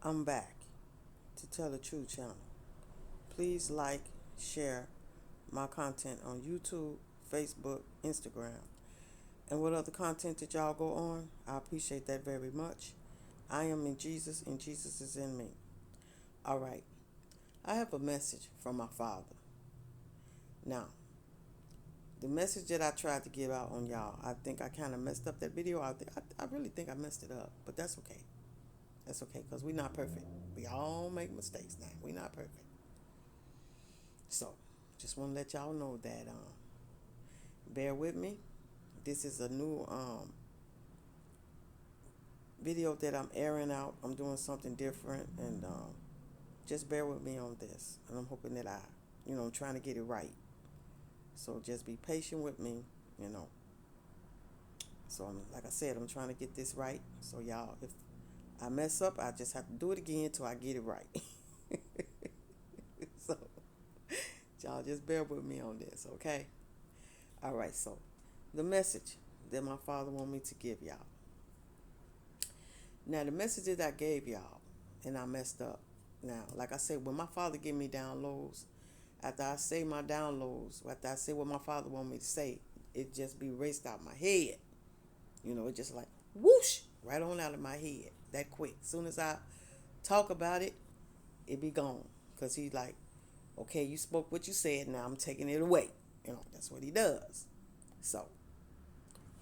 I'm back to Tell the Truth channel. Please like, share my content on YouTube, Facebook, Instagram, and what other content that y'all go on. I appreciate that very much. I am in Jesus and Jesus is in me. All right. I have a message from my Father. Now, the message that I tried to give out on y'all, I think I kind of messed up that video. I really think I messed it up, but that's okay. That's okay, because we're not perfect. We all make mistakes now. We're not perfect. So, just want to let y'all know that bear with me. This is a new video that I'm airing out. I'm doing something different, and just bear with me on this. And I'm hoping that I'm trying to get it right. So just be patient with me. So, like I said, I'm trying to get this right. So, y'all, if I mess up, I just have to do it again until I get it right. So, y'all just bear with me on this, okay? All right, so the message that my Father wanted me to give y'all. Now, the message that I gave y'all, and I messed up. Now, like I said, when my Father give me downloads, after I say my downloads, after I say what my Father want me to say, it just be raced out my head. It just like whoosh, right on out of my head that quick. As soon as I talk about it, it be gone. Because he's like, okay, you spoke what you said, now I'm taking it away. That's what he does. So,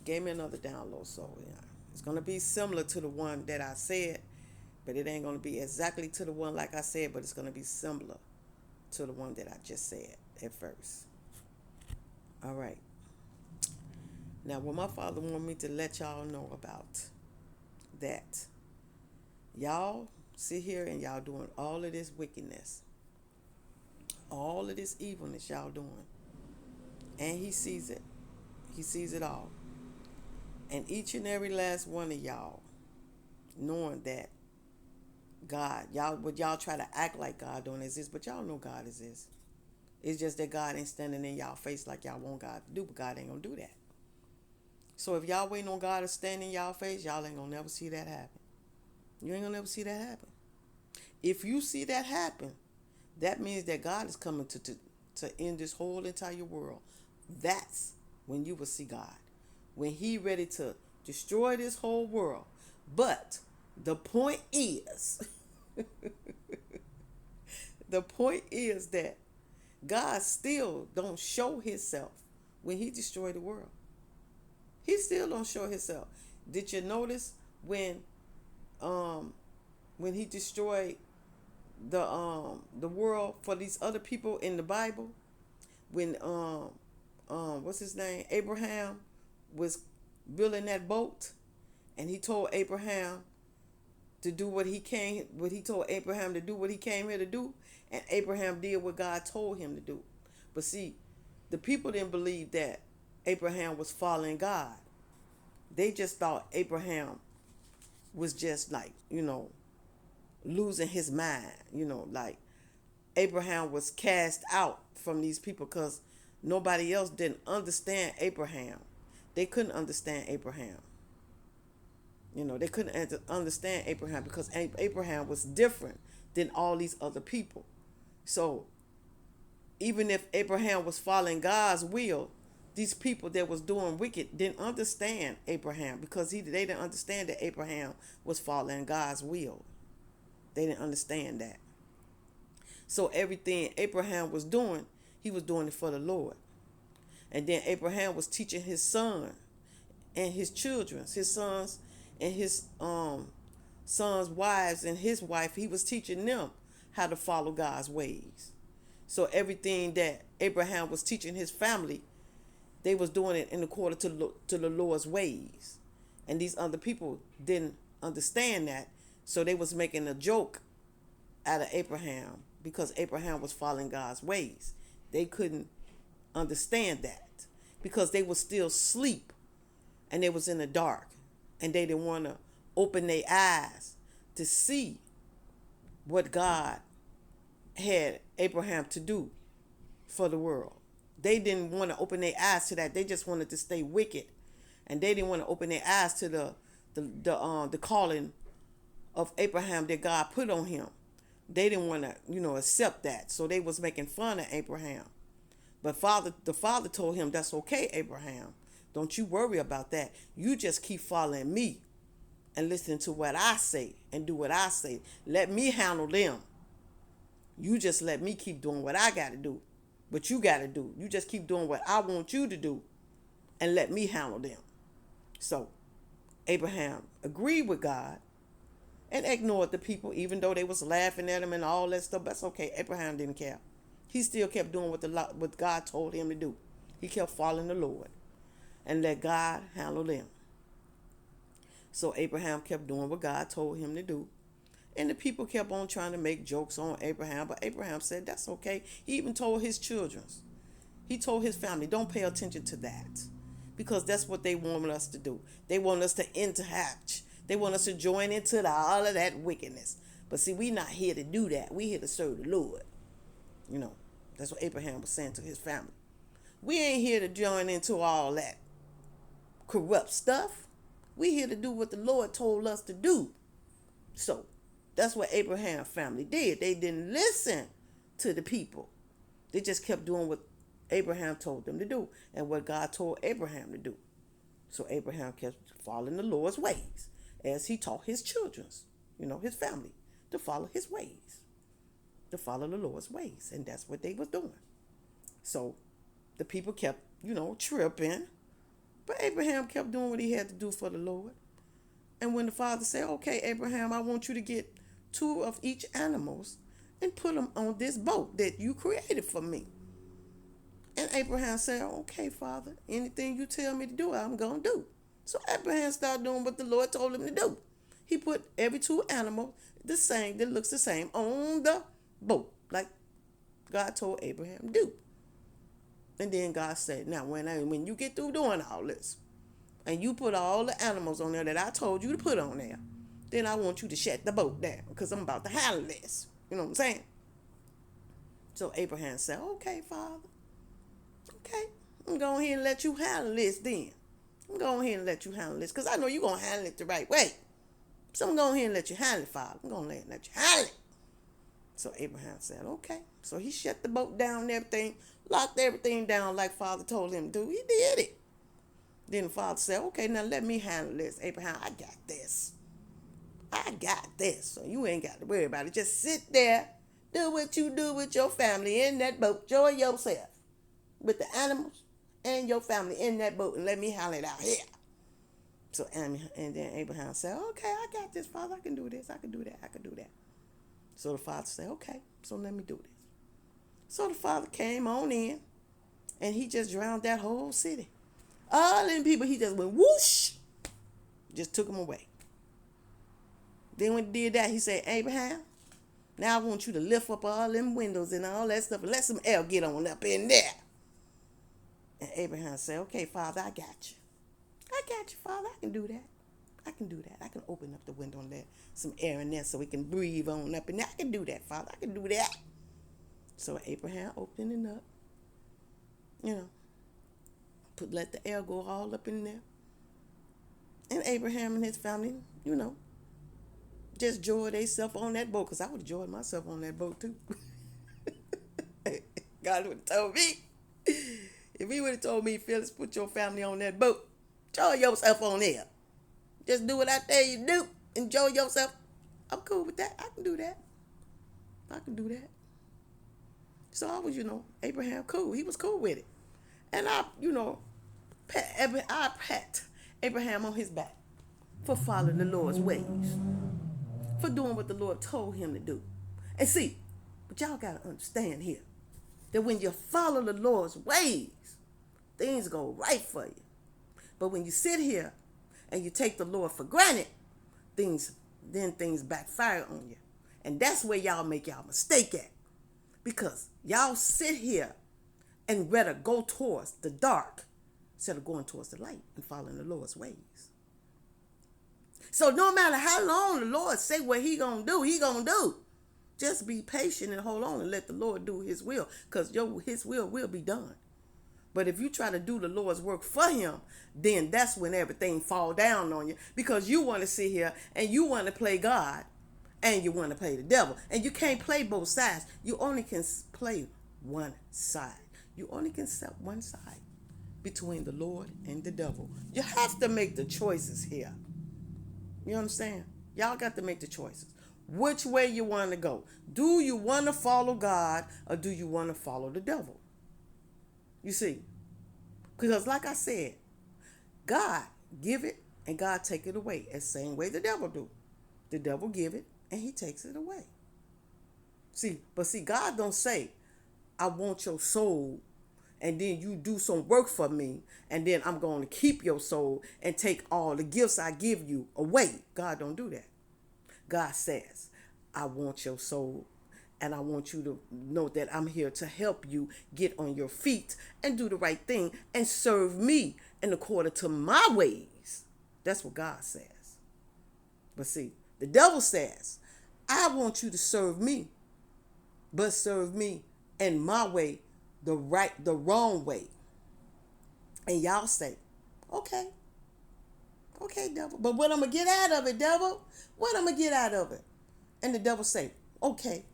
gave me another download. So, it's going to be similar to the one that I said, but it ain't going to be exactly to the one like I said, but it's going to be similar to the one that I just said at first. All right. Now, what my Father wanted me to let y'all know about that, y'all sit here and y'all doing all of this wickedness, all of this evilness y'all doing, and he sees it. He sees it all. And each and every last one of y'all, knowing that God, y'all try to act like God don't exist, but y'all know God exists. It's just that God ain't standing in y'all face like y'all want God to do, but God ain't gonna do that. So if y'all waiting on God to stand in y'all face, y'all ain't gonna never see that happen. You ain't gonna never see that happen. If you see that happen, that means that God is coming to end this whole entire world. That's when you will see God. When he ready to destroy this whole world. But the point is, the point is that God still don't show himself when he destroyed the world. He still don't show himself. Did you notice when he destroyed the world for these other people in the Bible? When what's his name? Abraham was building that boat, and he told Abraham to do what he told Abraham to do what he came here to do, and Abraham did what God told him to do. But see, the people didn't believe that Abraham was following God. They just thought Abraham was just like, losing his mind, like Abraham was cast out from these people because nobody else didn't understand Abraham. They couldn't understand Abraham. They couldn't understand Abraham because Abraham was different than all these other people. So even if Abraham was following God's will, these people that was doing wicked didn't understand Abraham because they didn't understand that Abraham was following God's will. They didn't understand that. So everything Abraham was doing, he was doing it for the Lord. And then Abraham was teaching his son and his children, his sons and his sons' wives and his wife, he was teaching them how to follow God's ways. So everything that Abraham was teaching his family, they was doing it in accordance to the Lord's ways. And these other people didn't understand that. So they was making a joke out of Abraham because Abraham was following God's ways. They couldn't understand that because they was still asleep and they was in the dark and they didn't want to open their eyes to see what God had Abraham to do for the world. They didn't want to open their eyes to that. They just wanted to stay wicked, and they didn't want to open their eyes to the calling of Abraham that God put on him. They didn't want to, accept that. So they was making fun of Abraham. But the father told him, that's okay, Abraham. Don't you worry about that. You just keep following me and listening to what I say and do what I say. Let me handle them. You just let me keep doing what I got to do. What you got to do. You just keep doing what I want you to do and let me handle them. So Abraham agreed with God and ignored the people, even though they was laughing at him and all that stuff. That's okay. Abraham didn't care. He still kept doing what God told him to do. He kept following the Lord and let God handle them. So Abraham kept doing what God told him to do. And the people kept on trying to make jokes on Abraham. But Abraham said, that's okay. He even told his children. He told his family, don't pay attention to that. Because that's what they want us to do. They want us to interact. They want us to join into all of that wickedness. But see, we not here to do that. We here to serve the Lord. That's what Abraham was saying to his family. We ain't here to join into all that corrupt stuff. We here to do what the Lord told us to do. So that's what Abraham's family did. They didn't listen to the people. They just kept doing what Abraham told them to do and what God told Abraham to do. So Abraham kept following the Lord's ways as he taught his children, his family, to follow his ways, to follow the Lord's ways. And that's what they was doing. So the people kept, tripping. But Abraham kept doing what he had to do for the Lord. And when the father said, okay, Abraham, I want you to get 2 of each animals and put them on this boat that you created for me. And Abraham said, okay, Father, anything you tell me to do, I'm going to do. So Abraham started doing what the Lord told him to do. He put every 2 animals, the same, that looks the same, on the boat, like God told Abraham to do. And then God said, now, when you get through doing all this, and you put all the animals on there that I told you to put on there, then I want you to shut the boat down, because I'm about to handle this. You know what I'm saying? So Abraham said, okay, Father. Okay, I'm going ahead and let you handle this then. I'm going ahead and let you handle this, because I know you're going to handle it the right way. So I'm going ahead and let you handle it, Father. I'm going to let you handle it. So Abraham said, okay. So he shut the boat down and everything, locked everything down like Father told him to do. He did it. Then the father said, okay, now let me handle this. Abraham, I got this. I got this. So you ain't got to worry about it. Just sit there, do what you do with your family in that boat. Enjoy yourself with the animals and your family in that boat, and let me handle it out here. So, and then Abraham said, okay, I got this, Father. I can do this. I can do that. I can do that. So the father said, okay, so let me do this. So the father came on in, and he just drowned that whole city. All them people, he just went whoosh, just took them away. Then when he did that, he said, Abraham, now I want you to lift up all them windows and all that stuff and let some air get on up in there. And Abraham said, okay, Father, I got you. I got you, Father. I can do that. I can do that. I can open up the window and let some air in there so we can breathe on up in there. I can do that, Father. I can do that. So Abraham opened it up, let the air go all up in there. And Abraham and his family, just enjoyed themselves on that boat, because I would have enjoyed myself on that boat too. God would have told me. If he would have told me, Phyllis, put your family on that boat, enjoy yourself on there. Just do what I tell you to do. Enjoy yourself. I'm cool with that. I can do that. I can do that. So I was, Abraham cool. He was cool with it. And I pat Abraham on his back for following the Lord's ways, for doing what the Lord told him to do. And see, but y'all got to understand here that when you follow the Lord's ways, things go right for you. But when you sit here and you take the Lord for granted, things backfire on you. And that's where y'all make y'all mistake at. Because y'all sit here and rather go towards the dark instead of going towards the light and following the Lord's ways. So no matter how long the Lord say what he gonna do, he gonna do. Just be patient and hold on and let the Lord do his will, because his will be done. But if you try to do the Lord's work for him, then that's when everything fall down on you, because you want to sit here and you want to play God and you want to play the devil. And you can't play both sides. You only can play one side. You only can set one side between the Lord and the devil. You have to make the choices here. You understand? Y'all got to make the choices. Which way you want to go? Do you want to follow God or do you want to follow the devil? You see? Because like I said, God give it and God take it away. The same way the devil do. The devil give it and he takes it away. See, God don't say, I want your soul, and then you do some work for me, and then I'm going to keep your soul and take all the gifts I give you away. God don't do that. God says, I want your soul, and I want you to know that I'm here to help you get on your feet and do the right thing and serve me in according to my ways. That's what God says. But see, the devil says, I want you to serve me, but serve me in my way, the wrong way. And y'all say, okay, devil. But what I'm going to get out of it, devil? What I'm going to get out of it? And the devil say, okay,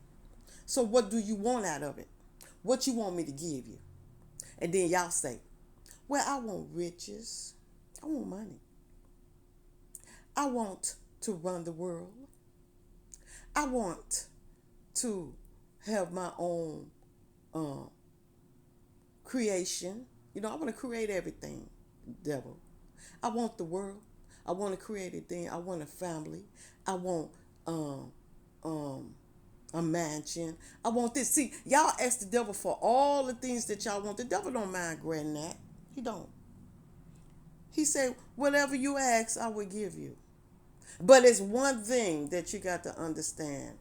so what do you want out of it? What you want me to give you? And then y'all say, well, I want riches. I want money. I want to run the world. I want to have my own creation. You know, I want to create everything, devil. I want the world. I want to create it then. I want a family. I want a mansion. I want this. See, y'all ask the devil for all the things that y'all want. The devil don't mind granting that. He don't. He said, whatever you ask, I will give you. But it's one thing that you got to understand.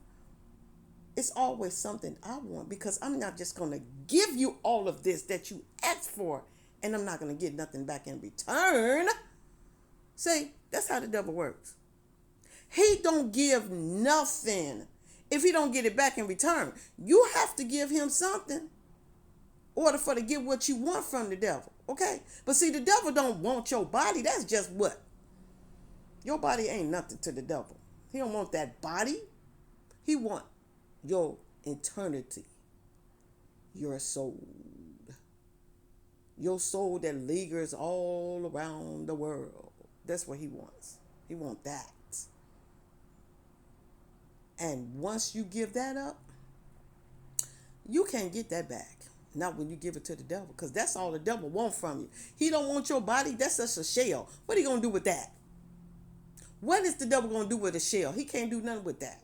It's always something I want, because I'm not just going to give you all of this that you asked for, and I'm not going to get nothing back in return. See, that's how the devil works. He don't give nothing if he don't get it back in return. You have to give him something in order for to get what you want from the devil. Okay? But see, the devil don't want your body. That's just what? Your body ain't nothing to the devil. He don't want that body. He want your eternity, your soul. Your soul that lingers all around the world. That's what he wants. He wants that. And once you give that up, you can't get that back. Not when you give it to the devil, because that's all the devil wants from you. He don't want your body. That's just a shell. What are you going to do with that? What is the devil going to do with a shell? He can't do nothing with that.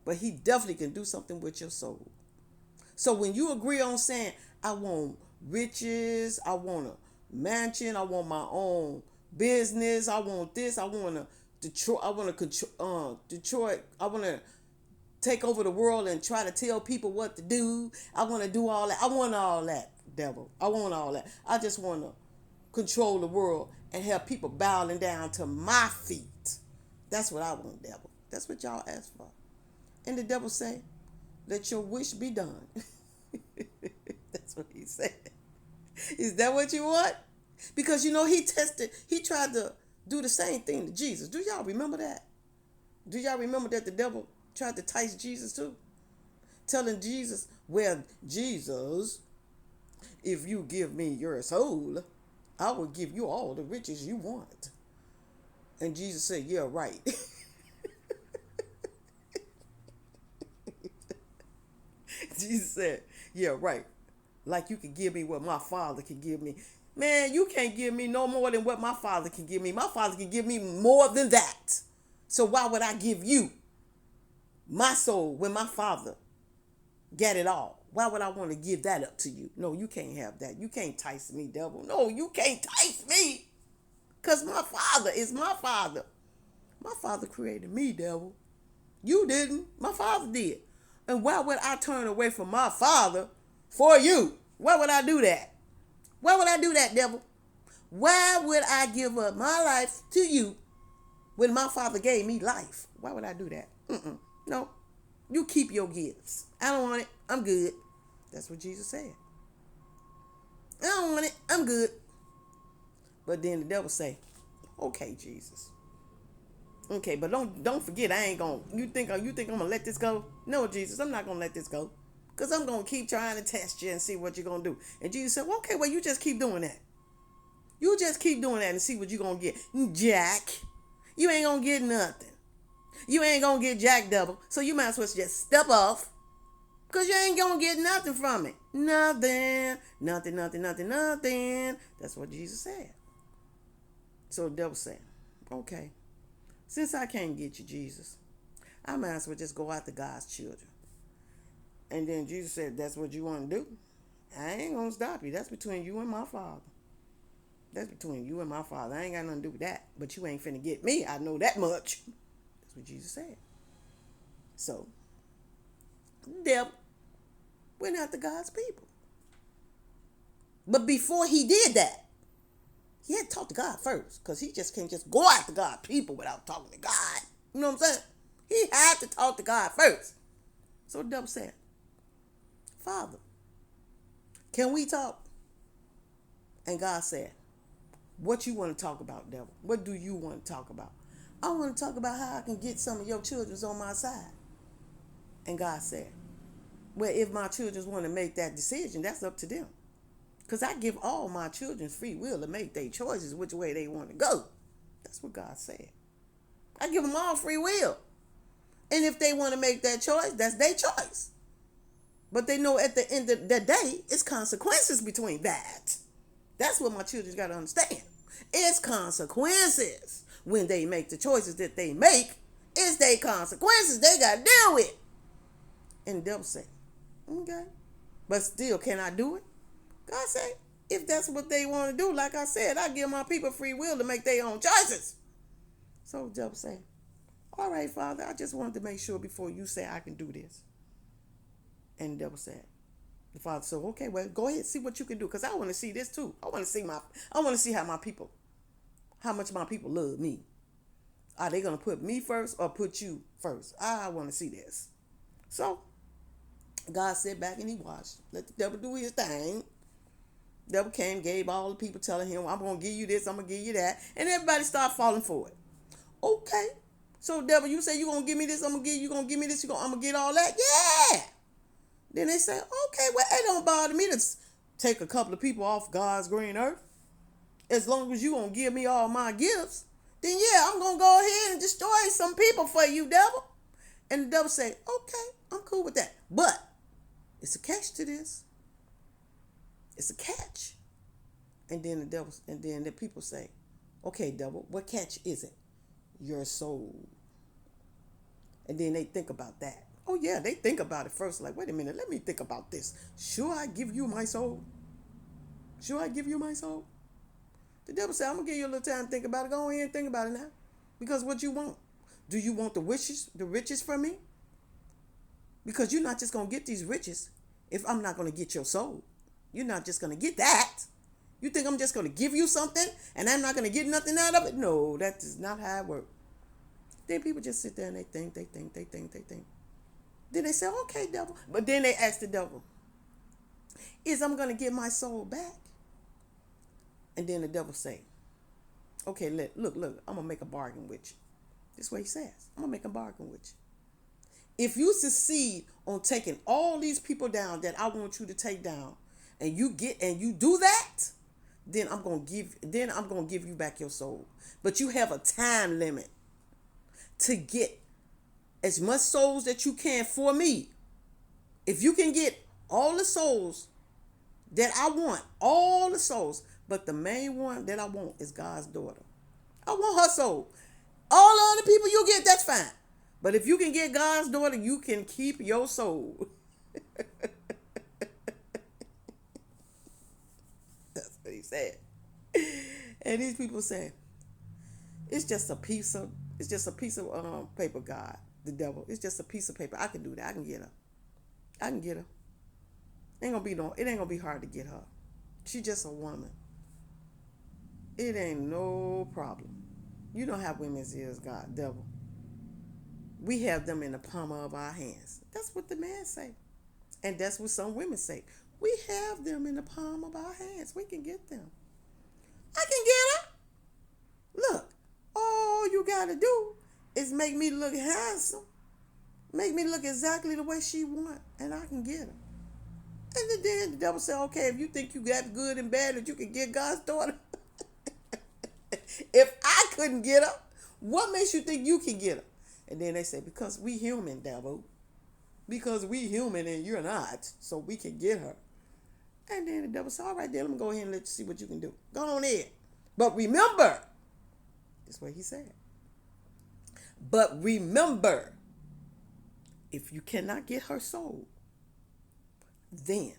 But he definitely can do something with your soul. So when you agree on saying, I want riches, I want a mansion, I want my own business, I want this, I want to Detroit, I want to Detroit, I want to take over the world and try to tell people what to do. I want to do all that. I want all that, devil. I want all that. I just want to control the world and have people bowing down to my feet. That's what I want, devil. That's what y'all ask for. And the devil say, let your wish be done. That's what he said. Is that what you want? Because, you know, he tried to do the same thing to Jesus. Do y'all remember that? Do y'all remember that the devil tried to entice Jesus too? Telling Jesus, well, Jesus, if you give me your soul, I will give you all the riches you want. And Jesus said, yeah, right. Jesus said, yeah, right. Like you can give me what my Father can give me. Man, you can't give me no more than what my Father can give me. My Father can give me more than that. So why would I give you my soul when my Father got it all? Why would I want to give that up to you? No, you can't have that. You can't entice me, devil. No, you can't entice me. Because my Father is my Father. My Father created me, devil. You didn't. My Father did. And why would I turn away from my Father for you? Why would I do that? Why would I do that, devil? Why would I give up my life to you when my Father gave me life? Why would I do that? No. You keep your gifts. I don't want it. I'm good. That's what Jesus said. I don't want it. I'm good. But then the devil say, okay, Jesus. Okay, but don't forget, I ain't gonna. You think I'm gonna let this go? No, Jesus, I'm not gonna let this go, cause I'm gonna keep trying to test you and see what you're gonna do. And Jesus said, well, okay, well, you just keep doing that. You just keep doing that and see what you're gonna get, Jack. You ain't gonna get nothing. You ain't gonna get Jack double. So you might as well just step off, cause you ain't gonna get nothing from it. Nothing. Nothing. Nothing. Nothing. Nothing. That's what Jesus said. So the devil said, okay. Since I can't get you, Jesus, I might as well just go after God's children. And then Jesus said, that's what you want to do. I ain't going to stop you. That's between you and my Father. That's between you and my Father. I ain't got nothing to do with that. But you ain't finna get me. I know that much. That's what Jesus said. So, the devil went after God's people. But before he did that, he had to talk to God first, because he just can't just go after God's people without talking to God. You know what I'm saying? He had to talk to God first. So the devil said, Father, can we talk? And God said, what you want to talk about, devil? What do you want to talk about? I want to talk about how I can get some of your children on my side. And God said, well, if my children want to make that decision, that's up to them. Because I give all my children free will to make their choices which way they want to go. That's what God said. I give them all free will. And if they want to make that choice, that's their choice. But they know at the end of the day, it's consequences between that. That's what my children got to understand. It's consequences. When they make the choices that they make, it's their consequences they got to deal with. And the devil said, okay. But still, can I do it? God said, if that's what they want to do, like I said, I give my people free will to make their own choices. So Job said, all right, Father, I just wanted to make sure before you say I can do this. And the devil said, the Father said, okay, well, go ahead, see what you can do, because I want to see this too. I want to see how much my people love me. Are they going to put me first or put you first? I want to see this. So God sat back and he watched. Let the devil do his thing. Devil came, gave all the people telling him, I'm going to give you this, I'm going to give you that. And everybody started falling for it. Okay. So devil, you say you're going to give me this, I'm going to give me this, I'm going to get all that? Yeah. Then they say, okay, well, it don't bother me to take a couple of people off God's green earth. As long as you going to give me all my gifts, then yeah, I'm going to go ahead and destroy some people for you, devil. And the devil say, okay, I'm cool with that. But it's a catch to this. It's a catch. And then the people say, okay, devil, what catch is it? Your soul. And then they think about that. Oh yeah, they think about it first. Like, wait a minute, let me think about this. Should I give you my soul? Should I give you my soul? The devil said, I'm going to give you a little time to think about it. Go ahead and think about it now. Because what you want? Do you want the riches from me? Because you're not just going to get these riches if I'm not going to get your soul. You're not just going to get that. You think I'm just going to give you something and I'm not going to get nothing out of it? No, that is not how it works. Then people just sit there and they think. Then they say, okay, devil. But then they ask the devil, is I'm going to get my soul back? And then the devil say, okay, look, I'm going to make a bargain with you. This is what he says. I'm going to make a bargain with you. If you succeed on taking all these people down that I want you to take down, and you do that, then I'm gonna give you back your soul. But you have a time limit to get as much souls that you can for me. If you can get all the souls that I want, all the souls, but the main one that I want is God's daughter. I want her soul. All the other people you get, that's fine. But if you can get God's daughter, you can keep your soul. That's what he said. And these people say, it's just a piece of paper, God, the devil. It's just a piece of paper. I can do that. I can get her. It ain't gonna be hard to get her. She's just a woman. It ain't no problem. You don't have women's ears, God, devil. We have them in the palm of our hands. That's what the man say. And that's what some women say. We have them in the palm of our hands. We can get them. I can get her. Look, all you gotta do is make me look handsome. Make me look exactly the way she want, and I can get her. And then the devil said, okay, if you think you got good and bad that you can get God's daughter, if I couldn't get her, what makes you think you can get her? And then they say, because we human, devil. Because we human and you're not, so we can get her. And then the devil said, all right, then let me go ahead and let you see what you can do. Go on in. But remember, that's what he said. But remember, if you cannot get her soul, then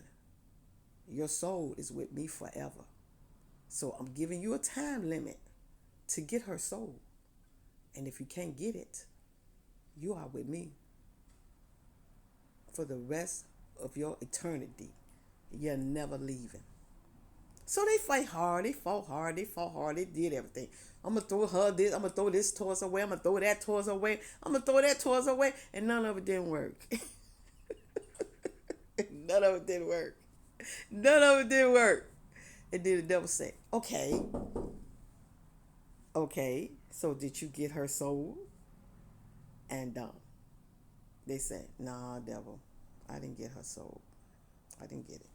your soul is with me forever. So I'm giving you a time limit to get her soul. And if you can't get it, you are with me for the rest of your eternity. You're never leaving. So they fight hard, they fought hard, they did everything. I'm going to throw her this, I'm going to throw this towards her away, I'm going to throw that towards her away, I'm going to throw that towards her away, and none of it didn't work. None of it didn't work. None of it didn't work. And then the devil said, okay, so did you get her soul? And they said, nah, devil, I didn't get her soul. I didn't get it.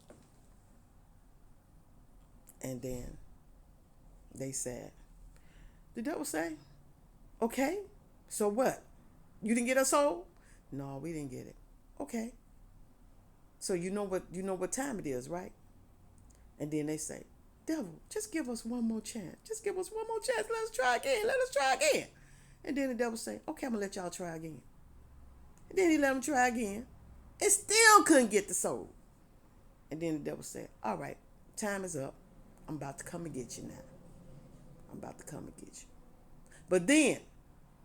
And then they said, the devil say, okay, so what? You didn't get her soul? No, we didn't get it. Okay. So you know what time it is, right? And then they say, devil, just give us one more chance. Just give us one more chance. Let us try again. Let us try again. And then the devil say, okay, I'm going to let y'all try again. And then he let them try again. And still couldn't get the soul. And then the devil said, all right, time is up. I'm about to come and get you now. I'm about to come and get you. But then,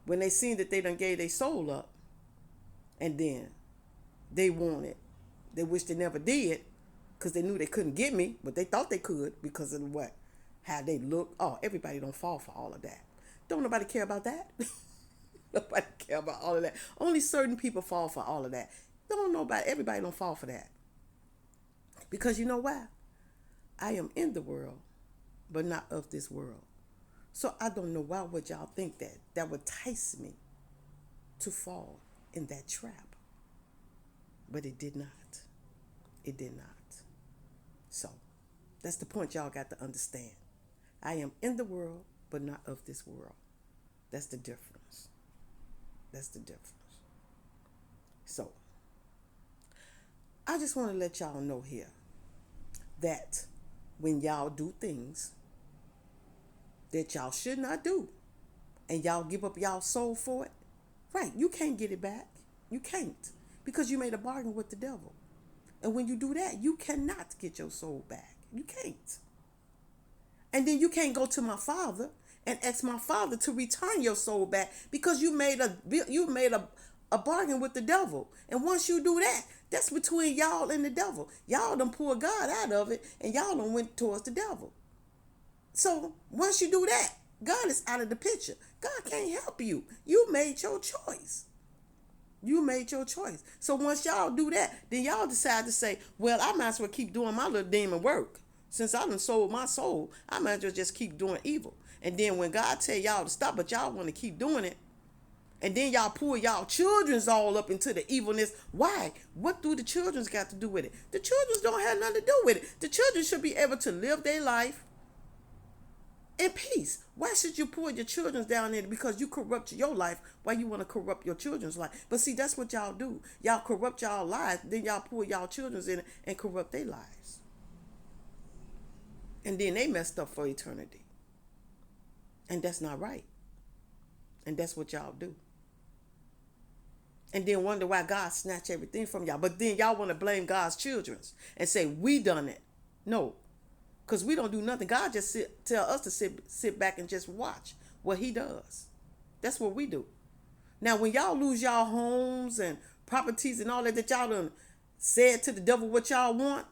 when they seen that they done gave their soul up, and then they wanted, they wished they never did, because they knew they couldn't get me, but they thought they could because of what? How they look. Oh, everybody don't fall for all of that. Don't nobody care about that. Nobody care about all of that. Only certain people fall for all of that. Everybody don't fall for that. Because you know why? I am in the world, but not of this world. So I don't know why would y'all think that would entice me to fall in that trap. But it did not. It did not. So that's the point y'all got to understand. I am in the world, but not of this world. That's the difference. That's the difference. So I just want to let y'all know here that when y'all do things that y'all should not do, and y'all give up y'all soul for it, right, you can't get it back. You can't, because you made a bargain with the devil. And when you do that, you cannot get your soul back. You can't. And then you can't go to my Father and ask my Father to return your soul back, because you made a bargain with the devil. And once you do that, that's between y'all and the devil. Y'all done pulled God out of it, and y'all done went towards the devil. So once you do that, God is out of the picture. God can't help you. You made your choice. You made your choice. So once y'all do that, then y'all decide to say, well, I might as well keep doing my little demon work. Since I done sold my soul, I might as well just keep doing evil. And then when God tell y'all to stop, but y'all want to keep doing it, and then y'all pull y'all children's all up into the evilness. Why? What do the children's got to do with it? The children's don't have nothing to do with it. The children should be able to live their life in peace. Why should you pull your children's down there? Because you corrupt your life. Why you want to corrupt your children's life? But see, that's what y'all do. Y'all corrupt y'all lives. Then y'all pull y'all children's in and corrupt their lives. And then they messed up for eternity. And that's not right. And that's what y'all do. And then wonder why God snatched everything from y'all. But then y'all want to blame God's children and say, we done it. No. Because we don't do nothing. God just tell us to sit back and just watch what he does. That's what we do. Now, when y'all lose y'all homes and properties and all that y'all done said to the devil what y'all want,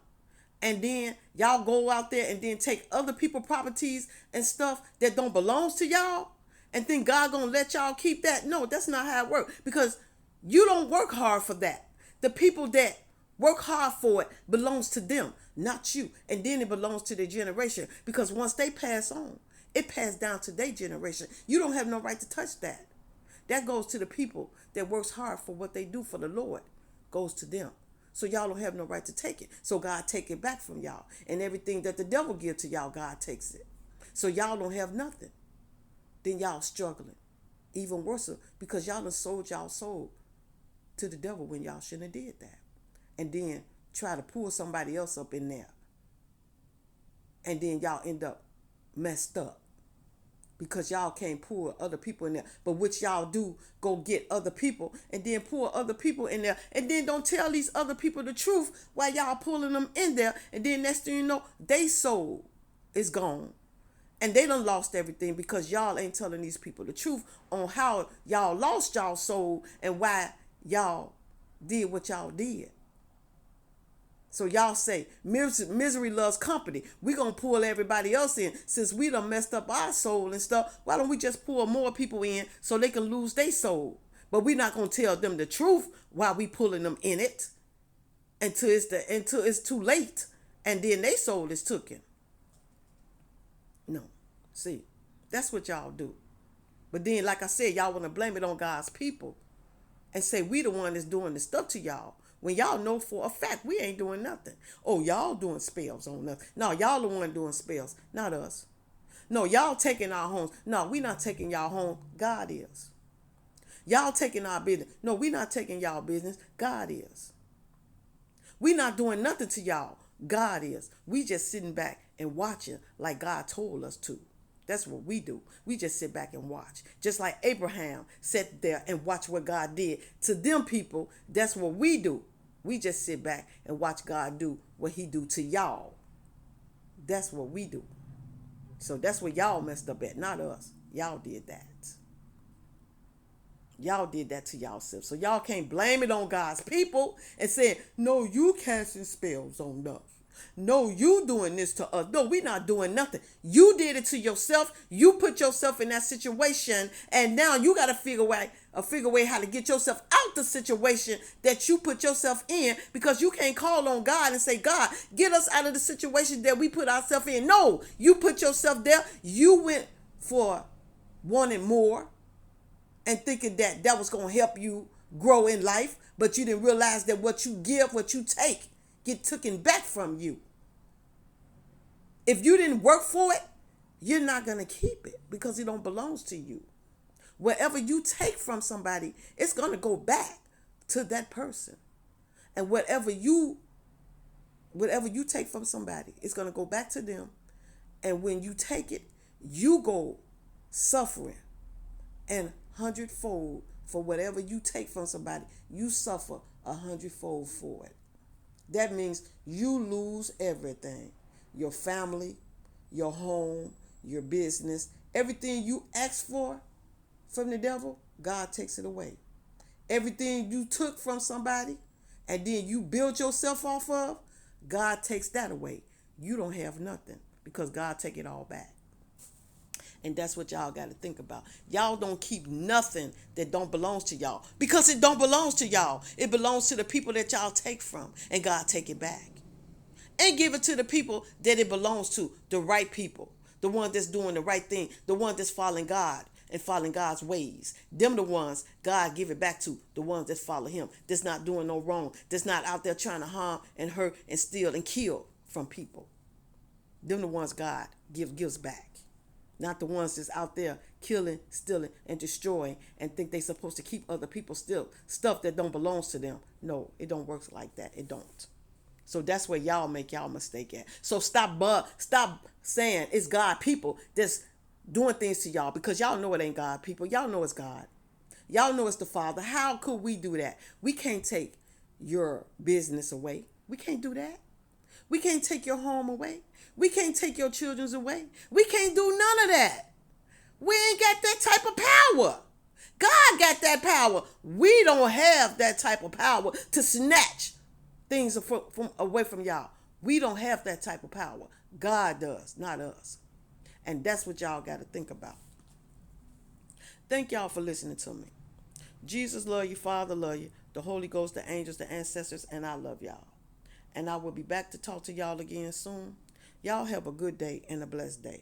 and then y'all go out there and then take other people's properties and stuff that don't belong to y'all, and think God gonna let y'all keep that? No, that's not how it works. Because you don't work hard for that. The people that Work hard for it belongs to them, not you. And then it belongs to their generation. Because once they pass on, it passed down to their generation. You don't have no right to touch that. That goes to the people that works hard for what they do for the Lord. Goes to them. So y'all don't have no right to take it. So God take it back from y'all. And everything that the devil give to y'all, God takes it. So y'all don't have nothing. Then y'all struggling. Even worse, because y'all done sold y'all soul to the devil when y'all shouldn't have did that. And then try to pull somebody else up in there. And then y'all end up messed up. Because y'all can't pull other people in there. But what y'all do, go get other people and then pull other people in there. And then don't tell these other people the truth while y'all pulling them in there. And then next thing you know, they soul is gone. And they done lost everything because y'all ain't telling these people the truth on how y'all lost y'all soul and why y'all did what y'all did. So y'all say, misery loves company. We're going to pull everybody else in. Since we done messed up our soul and stuff, why don't we just pull more people in so they can lose their soul? But we're not going to tell them the truth while we pulling them in it until it's too late. And then their soul is taken. No. See, that's what y'all do. But then, like I said, y'all want to blame it on God's people and say we the one that's doing the stuff to y'all. When y'all know for a fact we ain't doing nothing. Oh, y'all doing spells on us. No, y'all the one doing spells, not us. No, y'all taking our homes. No, we not taking y'all home. God is. Y'all taking our business. No, we not taking y'all business. God is. We not doing nothing to y'all. God is. We just sitting back and watching like God told us to. That's what we do. We just sit back and watch. Just like Abraham sat there and watched what God did to them people. That's what we do. We just sit back and watch God do what he do to y'all. That's what we do. So that's what y'all messed up at, not us. Y'all did that. Y'all did that to y'allself. So y'all can't blame it on God's people and say, no, you casting spells on us. No, you doing this to us. No, we not doing nothing. You did it to yourself. You put yourself in that situation, and now you got to figure way how to get yourself out the situation that you put yourself in, because you can't call on God and say, God, get us out of the situation that we put ourselves in. No, you put yourself there. You went for wanting more and thinking that that was going to help you grow in life, but you didn't realize that what you give, what you take, get taken back from you. If you didn't work for it, you're not going to keep it because it don't belong to you. Wherever you take from somebody, it's going to go back to that person. And whatever you take from somebody, it's going to go back to them. And when you take it, you go suffering. And 100-fold for whatever you take from somebody, you suffer 100-fold for it. That means you lose everything. Your family, your home, your business, everything you ask for from the devil, God takes it away. Everything you took from somebody and then you build yourself off of, God takes that away. You don't have nothing because God take it all back. And that's what y'all got to think about. Y'all don't keep nothing that don't belong to y'all because it don't belong to y'all. It belongs to the people that y'all take from, and God take it back. And give it to the people that it belongs to, the right people, the one that's doing the right thing, the one that's following God and following God's ways. Them the ones God give it back to, the ones that follow him, that's not doing no wrong, that's not out there trying to harm and hurt and steal and kill from people. Them the ones God gives back. Not the ones that's out there killing, stealing, and destroying and think they supposed to keep other people still stuff that don't belong to them. No, it don't work like that. It don't. So that's where y'all make y'all mistake at. So stop saying it's God people that's doing things to y'all, because y'all know it ain't God people. Y'all know it's God. Y'all know it's the Father. How could we do that? We can't take your business away. We can't do that. We can't take your home away. We can't take your children's away. We can't do none of that. We ain't got that type of power. God got that power. We don't have that type of power to snatch things from away from y'all. We don't have that type of power. God does, not us. And that's what y'all got to think about. Thank y'all for listening to me. Jesus love you. Father love you. The Holy Ghost, the angels, the ancestors, and I love y'all. And I will be back to talk to y'all again soon. Y'all have a good day and a blessed day.